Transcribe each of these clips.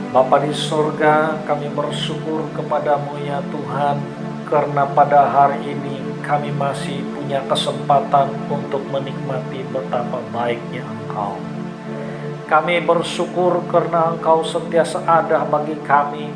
Bapa di surga, kami bersyukur kepadamu ya Tuhan, karena pada hari ini kami masih punya kesempatan untuk menikmati betapa baiknya Engkau. Kami bersyukur karena Engkau sentiasa ada bagi kami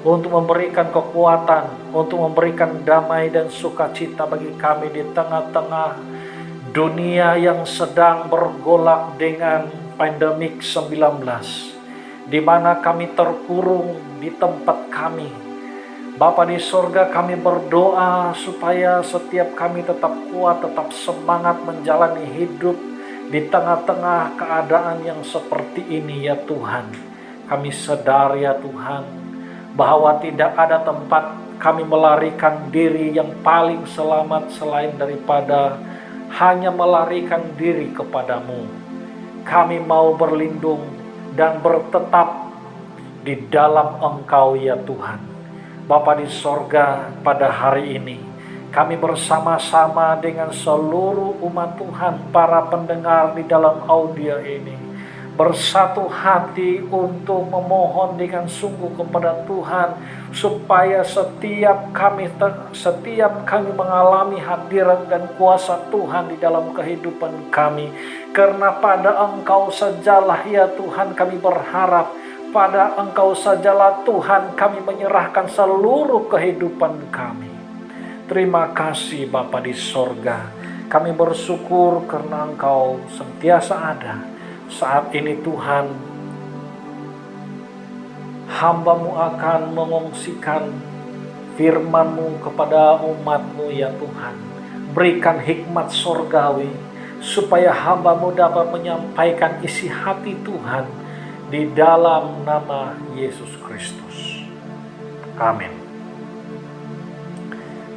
untuk memberikan kekuatan, untuk memberikan damai dan sukacita bagi kami di tengah-tengah dunia yang sedang bergolak dengan pandemik 19, di mana kami terkurung di tempat kami. Bapa di surga, kami berdoa supaya setiap kami tetap kuat, tetap semangat menjalani hidup di tengah-tengah keadaan yang seperti ini ya Tuhan. Kami sadar ya Tuhan, bahwa tidak ada tempat kami melarikan diri yang paling selamat selain daripada hanya melarikan diri kepadamu. Kami mau berlindung dan bertetap di dalam Engkau ya Tuhan. Bapa di sorga, pada hari ini kami bersama-sama dengan seluruh umat Tuhan, para pendengar di dalam audio ini, bersatu hati untuk memohon dengan sungguh kepada Tuhan, supaya setiap kami mengalami hadirat dan kuasa Tuhan di dalam kehidupan kami. Karena pada Engkau sajalah ya Tuhan kami berharap, pada Engkau sajalah Tuhan kami menyerahkan seluruh kehidupan kami. Terima kasih Bapa di sorga, kami bersyukur karena Engkau sentiasa ada. Saat ini Tuhan, hamba-Mu akan mengungsikan firman-Mu kepada umat-Mu ya Tuhan. Berikan hikmat sorgawi, supaya hamba-Mu dapat menyampaikan isi hati Tuhan di dalam nama Yesus Kristus. Amin.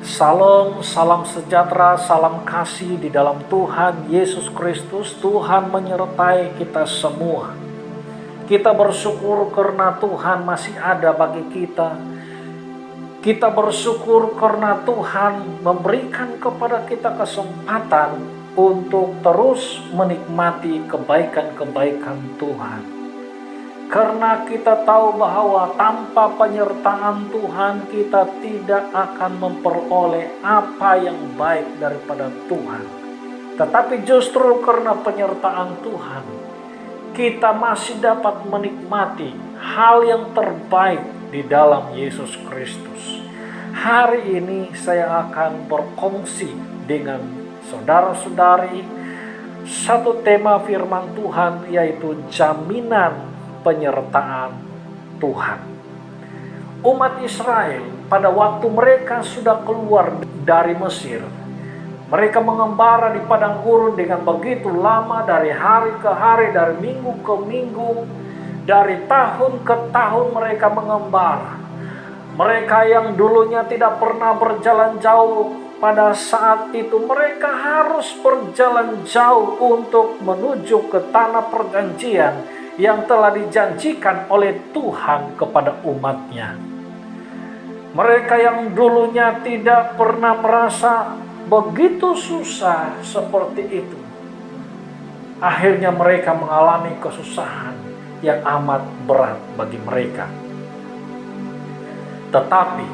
Salam, salam sejahtera, salam kasih di dalam Tuhan Yesus Kristus. Tuhan menyertai kita semua. Kita bersyukur karena Tuhan masih ada bagi kita. Kita bersyukur karena Tuhan memberikan kepada kita kesempatan untuk terus menikmati kebaikan-kebaikan Tuhan. Karena kita tahu bahwa tanpa penyertaan Tuhan, kita tidak akan memperoleh apa yang baik daripada Tuhan. Tetapi justru karena penyertaan Tuhan, kita masih dapat menikmati hal yang terbaik di dalam Yesus Kristus. Hari ini saya akan berkongsi dengan saudara-saudari satu tema firman Tuhan, yaitu jaminan penyertaan Tuhan. Umat Israel pada waktu mereka sudah keluar dari Mesir, mereka mengembara di padang gurun dengan begitu lama, dari hari ke hari, dari minggu ke minggu, dari tahun ke tahun mereka mengembara. Mereka yang dulunya tidak pernah berjalan jauh, pada saat itu mereka harus berjalan jauh untuk menuju ke tanah perjanjian yang telah dijanjikan oleh Tuhan kepada umatnya. Mereka yang dulunya tidak pernah merasa begitu susah seperti itu, akhirnya mereka mengalami kesusahan yang amat berat bagi mereka. Tetapi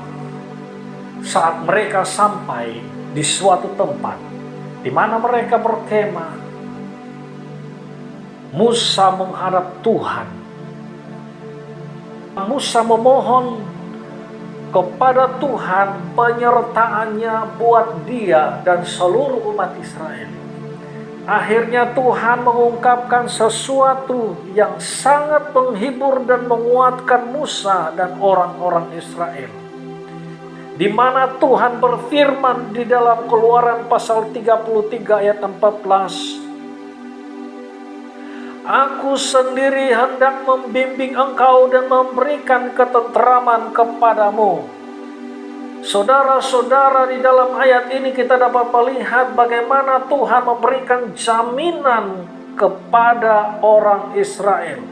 saat mereka sampai di suatu tempat di mana mereka berkemah, Musa menghadap Tuhan. Musa memohon kepada Tuhan penyertaannya buat dia dan seluruh umat Israel. Akhirnya Tuhan mengungkapkan sesuatu yang sangat menghibur dan menguatkan Musa dan orang-orang Israel. Di mana Tuhan berfirman di dalam Keluaran pasal 33 ayat 14, Aku sendiri hendak membimbing engkau dan memberikan ketentraman kepadamu. Saudara-saudara, di dalam ayat ini kita dapat melihat bagaimana Tuhan memberikan jaminan kepada orang Israel.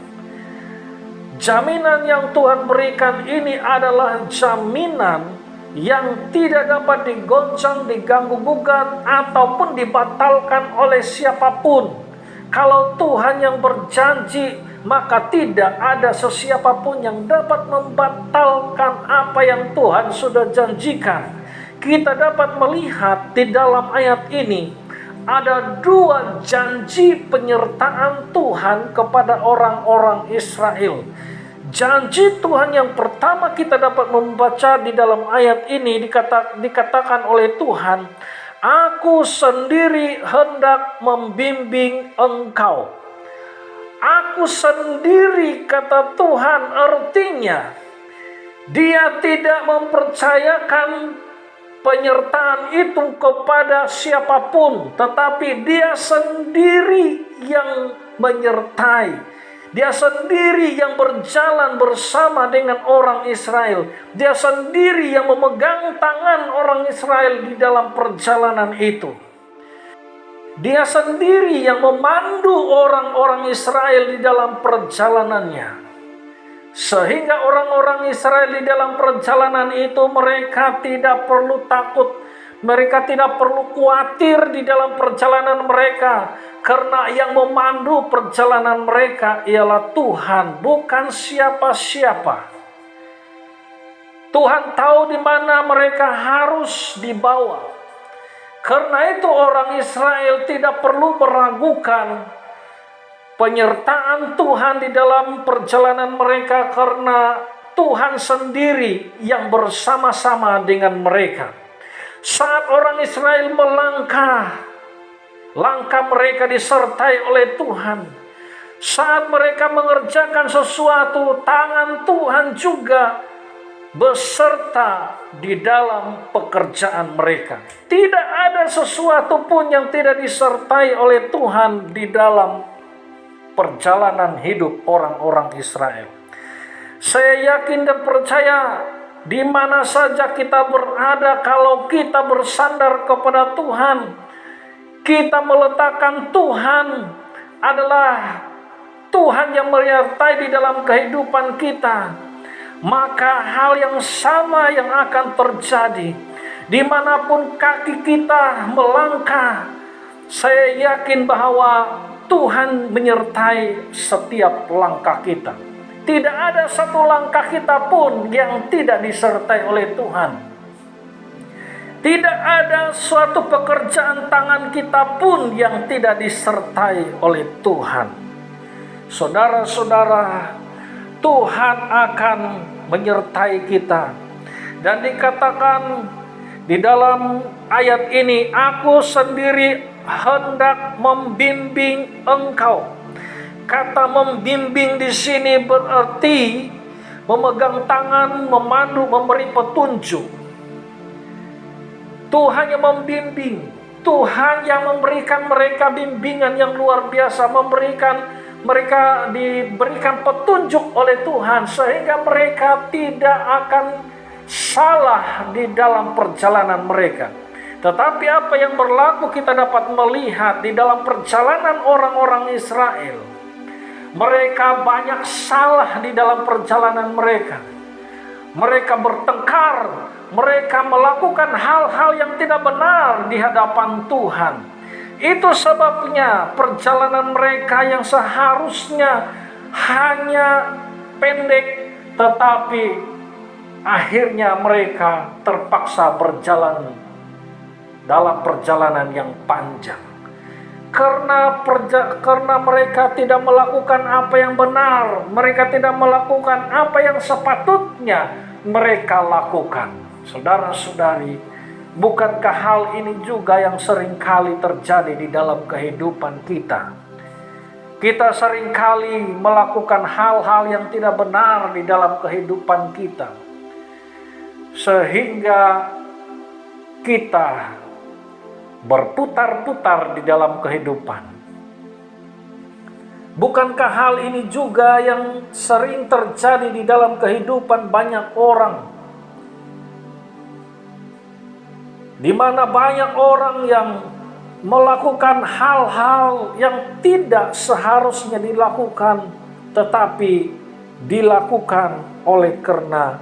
Jaminan yang Tuhan berikan ini adalah jaminan yang tidak dapat digoncang, diganggu gugat, ataupun dibatalkan oleh siapapun. Kalau Tuhan yang berjanji maka tidak ada sesiapa pun yang dapat membatalkan apa yang Tuhan sudah janjikan. Kita dapat melihat di dalam ayat ini ada dua janji penyertaan Tuhan kepada orang-orang Israel. Janji Tuhan yang pertama kita dapat membaca di dalam ayat ini dikatakan oleh Tuhan, "Aku sendiri hendak membimbing engkau." Aku sendiri, kata Tuhan, artinya Dia tidak mempercayakan penyertaan itu kepada siapapun, tetapi Dia sendiri yang menyertai. Dia sendiri yang berjalan bersama dengan orang Israel. Dia sendiri yang memegang tangan orang Israel di dalam perjalanan itu. Dia sendiri yang memandu orang-orang Israel di dalam perjalanannya. Sehingga orang-orang Israel di dalam perjalanan itu mereka tidak perlu takut. Mereka tidak perlu khawatir di dalam perjalanan mereka. Karena yang memandu perjalanan mereka ialah Tuhan, bukan siapa-siapa. Tuhan tahu di mana mereka harus dibawa. Karena itu orang Israel tidak perlu meragukan penyertaan Tuhan di dalam perjalanan mereka, karena Tuhan sendiri yang bersama-sama dengan mereka. Saat orang Israel melangkah, langkah mereka disertai oleh Tuhan. Saat mereka mengerjakan sesuatu, tangan Tuhan juga beserta di dalam pekerjaan mereka. Tidak ada sesuatu pun yang tidak disertai oleh Tuhan di dalam perjalanan hidup orang-orang Israel. Saya yakin dan percaya di mana saja kita berada, kalau kita bersandar kepada Tuhan, kita meletakkan Tuhan adalah Tuhan yang menyertai di dalam kehidupan kita, maka hal yang sama yang akan terjadi dimanapun kaki kita melangkah. Saya yakin bahwa Tuhan menyertai setiap langkah kita. Tidak ada satu langkah kita pun yang tidak disertai oleh Tuhan. Tidak ada suatu pekerjaan tangan kita pun yang tidak disertai oleh Tuhan. Saudara-saudara, Tuhan akan menyertai kita. Dan dikatakan di dalam ayat ini, "Aku sendiri hendak membimbing engkau." Kata membimbing di sini berarti memegang tangan, memandu, memberi petunjuk. Tuhan yang membimbing, Tuhan yang memberikan mereka bimbingan yang luar biasa, mereka diberikan petunjuk oleh Tuhan sehingga mereka tidak akan salah di dalam perjalanan mereka. Tetapi apa yang berlaku kita dapat melihat di dalam perjalanan orang-orang Israel. Mereka banyak salah di dalam perjalanan mereka. Mereka bertengkar, mereka melakukan hal-hal yang tidak benar di hadapan Tuhan. Itu sebabnya perjalanan mereka yang seharusnya hanya pendek, tetapi akhirnya mereka terpaksa berjalan dalam perjalanan yang panjang. Karena mereka tidak melakukan apa yang benar, mereka tidak melakukan apa yang sepatutnya mereka lakukan. Saudara-saudari, bukankah hal ini juga yang seringkali terjadi di dalam kehidupan kita? Kita seringkali melakukan hal-hal yang tidak benar di dalam kehidupan kita, sehingga kita berputar-putar di dalam kehidupan. Bukankah hal ini juga yang sering terjadi di dalam kehidupan banyak orang, di mana banyak orang yang melakukan hal-hal yang tidak seharusnya dilakukan, tetapi dilakukan oleh karena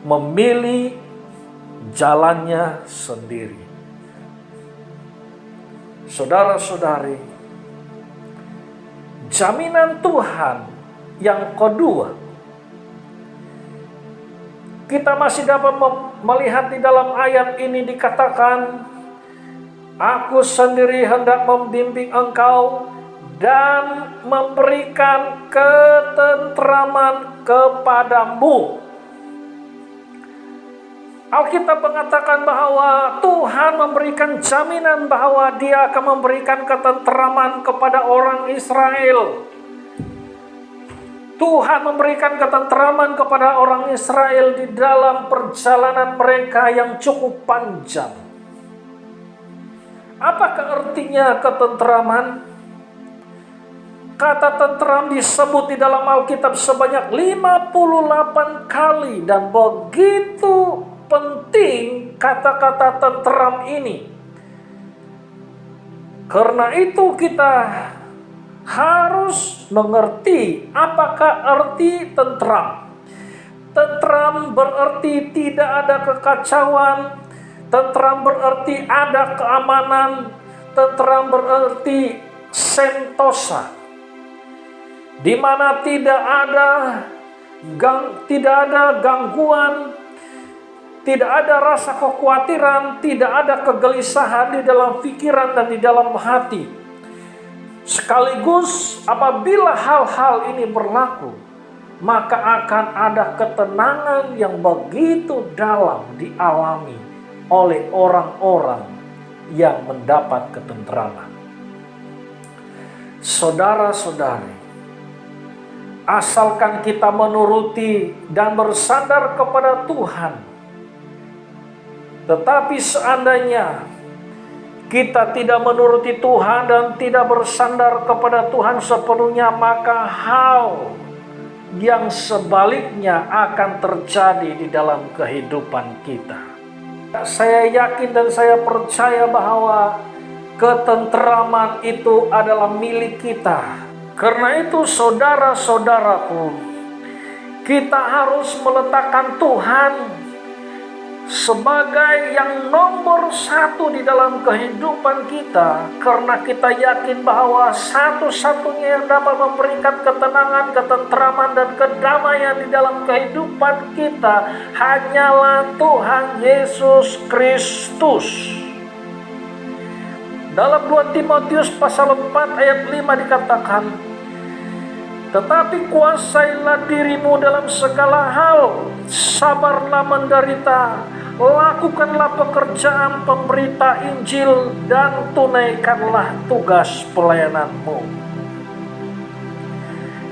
memilih jalannya sendiri. Saudara-saudari, Jaminan Tuhan yang kedua, kita masih dapat melihat di dalam ayat ini dikatakan, Aku sendiri hendak membimbing engkau dan memberikan ketentraman kepadamu. Alkitab mengatakan bahwa Tuhan memberikan jaminan bahwa Dia akan memberikan ketentraman kepada orang Israel. Tuhan memberikan ketentraman kepada orang Israel di dalam perjalanan mereka yang cukup panjang. Apakah artinya ketentraman? Kata tentram disebut di dalam Alkitab sebanyak 58 kali, dan begitu penting kata-kata tentram ini. Karena itu kita harus mengerti apakah arti tentram. Tentram berarti tidak ada kekacauan. Tentram berarti ada keamanan. Tentram berarti sentosa, di mana tidak ada gangguan, tidak ada rasa kekhawatiran, tidak ada kegelisahan di dalam pikiran dan di dalam hati. Sekaligus apabila hal-hal ini berlaku, maka akan ada ketenangan yang begitu dalam dialami oleh orang-orang yang mendapat ketentraman. Saudara-saudari, asalkan kita menuruti dan bersandar kepada Tuhan. Tetapi seandainya kita tidak menuruti Tuhan dan tidak bersandar kepada Tuhan sepenuhnya, maka hal yang sebaliknya akan terjadi di dalam kehidupan kita. Saya yakin dan saya percaya bahwa ketentraman itu adalah milik kita. Karena itu saudara-saudaraku, kita harus meletakkan Tuhan sebagai yang nomor satu di dalam kehidupan kita. Karena kita yakin bahwa satu-satunya yang dapat memberikan ketenangan, ketentraman, dan kedamaian di dalam kehidupan kita hanyalah Tuhan Yesus Kristus. Dalam 2 Timotius pasal 4 ayat 5 dikatakan, Tetapi kuasailah dirimu dalam segala hal, sabarlah menderita, lakukanlah pekerjaan pemberita Injil, dan tunaikanlah tugas pelayananmu.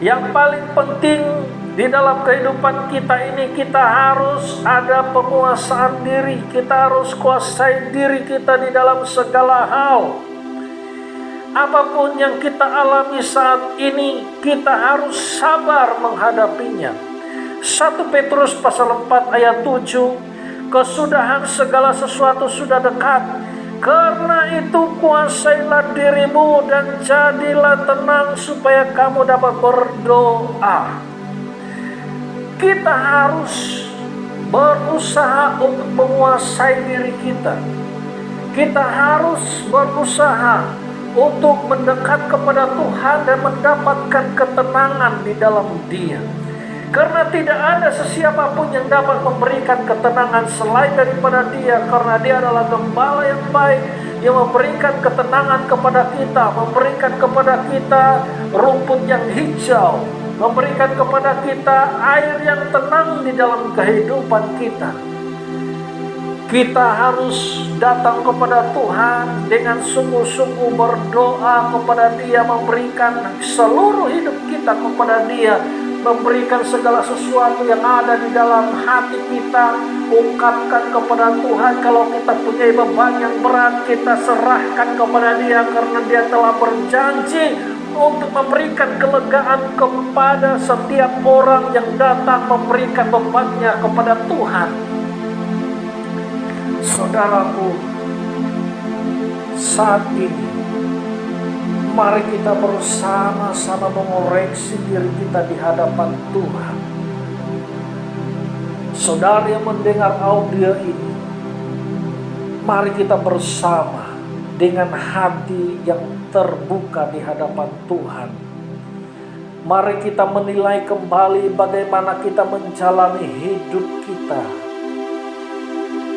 Yang paling penting di dalam kehidupan kita ini, kita harus ada penguasaan diri. Kita harus kuasai diri kita di dalam segala hal. Apapun yang kita alami saat ini, kita harus sabar menghadapinya. 1 Petrus pasal 4 ayat 7, kesudahan segala sesuatu sudah dekat. Karena itu kuasailah dirimu dan jadilah tenang supaya kamu dapat berdoa. Kita harus berusaha untuk menguasai diri kita. Kita harus berusaha untuk mendekat kepada Tuhan dan mendapatkan ketenangan di dalam Dia. Karena tidak ada sesiapapun yang dapat memberikan ketenangan selain daripada Dia. Karena Dia adalah gembala yang baik, yang memberikan ketenangan kepada kita, memberikan kepada kita rumput yang hijau, memberikan kepada kita air yang tenang di dalam kehidupan kita. Kita harus datang kepada Tuhan dengan sungguh-sungguh berdoa kepada Dia, memberikan seluruh hidup kita kepada Dia, memberikan segala sesuatu yang ada di dalam hati kita, ungkapkan kepada Tuhan. Kalau kita punya beban yang berat, kita serahkan kepada Dia, karena Dia telah berjanji untuk memberikan kelegaan kepada setiap orang yang datang memberikan bebannya kepada Tuhan. Saudaraku, saat ini mari kita bersama-sama mengoreksi diri kita di hadapan Tuhan. Saudara yang mendengar audio ini, mari kita bersama dengan hati yang terbuka di hadapan Tuhan. Mari kita menilai kembali bagaimana kita menjalani hidup kita.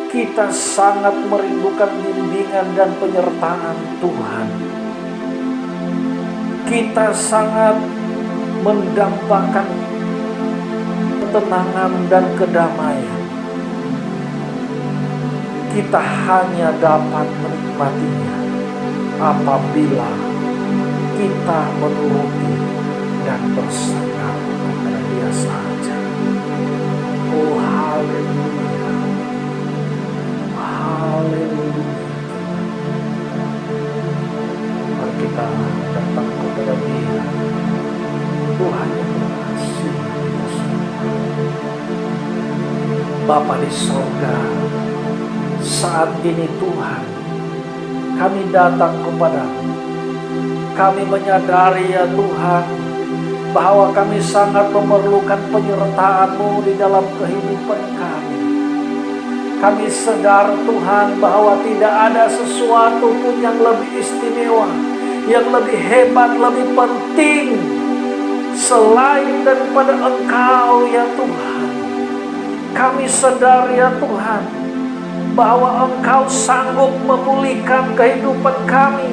Kita sangat merindukan bimbingan dan penyertaan Tuhan. Kita sangat mendambakan ketenangan dan kedamaian. Kita hanya dapat menikmatinya apabila kita menuruti dan bersandar kepada Dia saja. Oh haleluya, haleluya. Mari kita datang kepada Dia. Tuhan yang mengasihi kita semua. Bapa di sorga, saat ini Tuhan, kami datang kepadamu. Kami menyadari ya Tuhan, bahwa kami sangat memerlukan penyertaan-Mu di dalam kehidupan kami. Kami sadar Tuhan bahwa tidak ada sesuatu pun yang lebih istimewa, yang lebih hebat, lebih penting selain daripada Engkau ya Tuhan. Kami sadar ya Tuhan bahwa Engkau sanggup memulihkan kehidupan kami.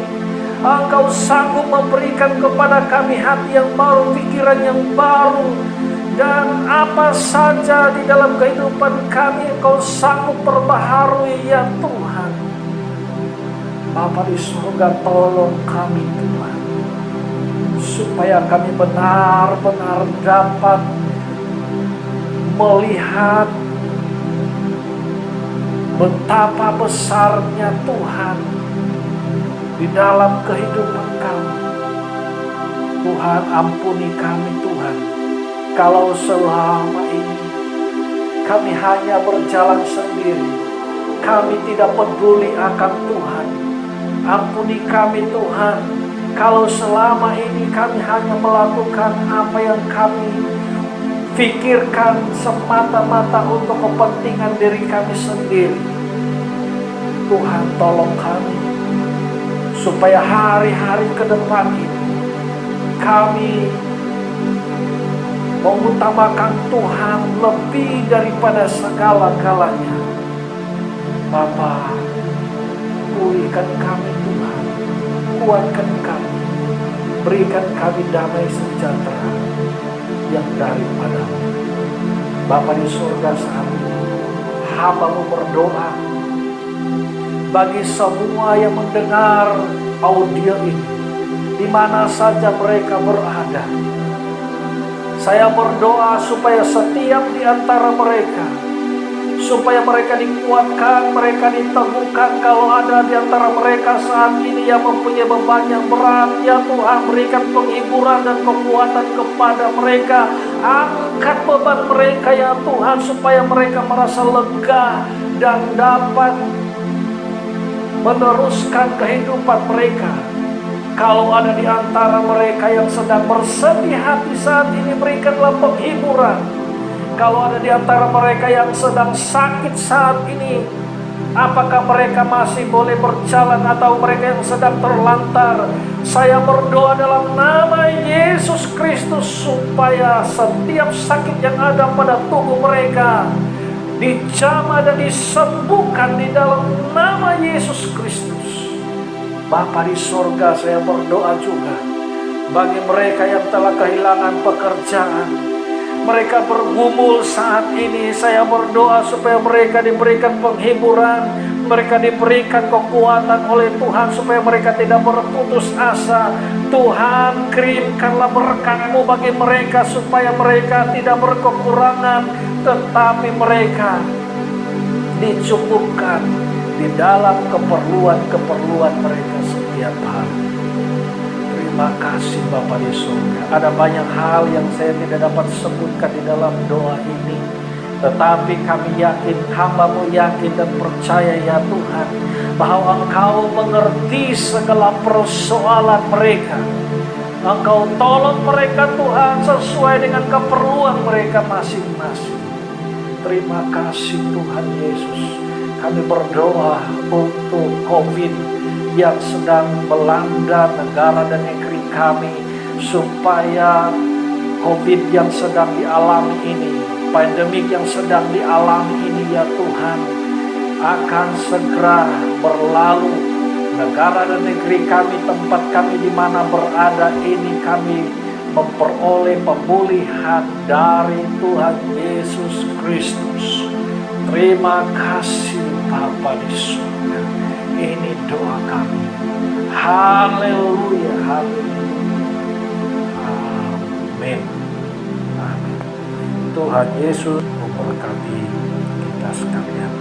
Engkau sanggup memberikan kepada kami hati yang baru, pikiran yang baru, dan apa saja di dalam kehidupan kami Engkau sanggup perbaharui ya Tuhan. Bapa di surga, tolong kami Tuhan, supaya kami benar-benar dapat melihat betapa besarnya Tuhan di dalam kehidupan kami. Tuhan, ampuni kami Tuhan, kalau selama ini kami hanya berjalan sendiri, kami tidak peduli akan Tuhan. Ampuni kami Tuhan, kalau selama ini kami hanya melakukan apa yang kami pikirkan semata-mata untuk kepentingan diri kami sendiri. Tuhan, tolong kami supaya hari-hari ke depan ini kami mengutamakan Tuhan lebih daripada segala-galanya. Bapa, pulihkan kami Tuhan, kuatkan kami, berikan kami damai sejahtera yang daripada-Mu. Bapa di surga, saat ini hamba-Mu berdoa bagi semua yang mendengar audio ini, di mana saja mereka berada. Saya berdoa supaya setiap di antara mereka, supaya mereka dikuatkan, mereka diteguhkan. Kalau ada di antara mereka saat ini yang mempunyai beban yang berat, ya Tuhan, berikan penghiburan dan kekuatan kepada mereka. Angkat beban mereka ya Tuhan, supaya mereka merasa lega dan dapat meneruskan kehidupan mereka. Kalau ada di antara mereka yang sedang bersedih hati saat ini, berikanlah penghiburan. Kalau ada di antara mereka yang sedang sakit saat ini, apakah mereka masih boleh berjalan atau mereka yang sedang terlantar, saya berdoa dalam nama Yesus Kristus supaya setiap sakit yang ada pada tubuh mereka dijamah dan disembuhkan di dalam nama Yesus Kristus. Bapa di sorga, saya berdoa juga bagi mereka yang telah kehilangan pekerjaan, mereka bergumul saat ini. Saya berdoa supaya mereka diberikan penghiburan, mereka diberikan kekuatan oleh Tuhan, supaya mereka tidak berputus asa. Tuhan, kirimkanlah berkat-Mu bagi mereka, supaya mereka tidak berkekurangan, tetapi mereka dicukupkan di dalam keperluan-keperluan mereka setiap hari. Terima kasih Bapa di surga. Ada banyak hal yang saya tidak dapat sebutkan di dalam doa ini, tetapi kami yakin, hamba-Mu yakin dan percaya ya Tuhan, bahwa Engkau mengerti segala persoalan mereka. Engkau tolong mereka Tuhan sesuai dengan keperluan mereka masing-masing. Terima kasih Tuhan Yesus. Kami berdoa untuk COVID yang sedang melanda negara dan negeri kami, supaya COVID yang sedang dialami ini, pandemik yang sedang dialami ini ya Tuhan, akan segera berlalu. Negara dan negeri kami, tempat kami di mana berada ini, kami memperoleh pemulihan dari Tuhan Yesus Kristus. Terima kasih Bapa di surga. Ini doa kami. Haleluya, haleluya. Amin. Amin. Tuhan Yesus memberkati kita sekalian.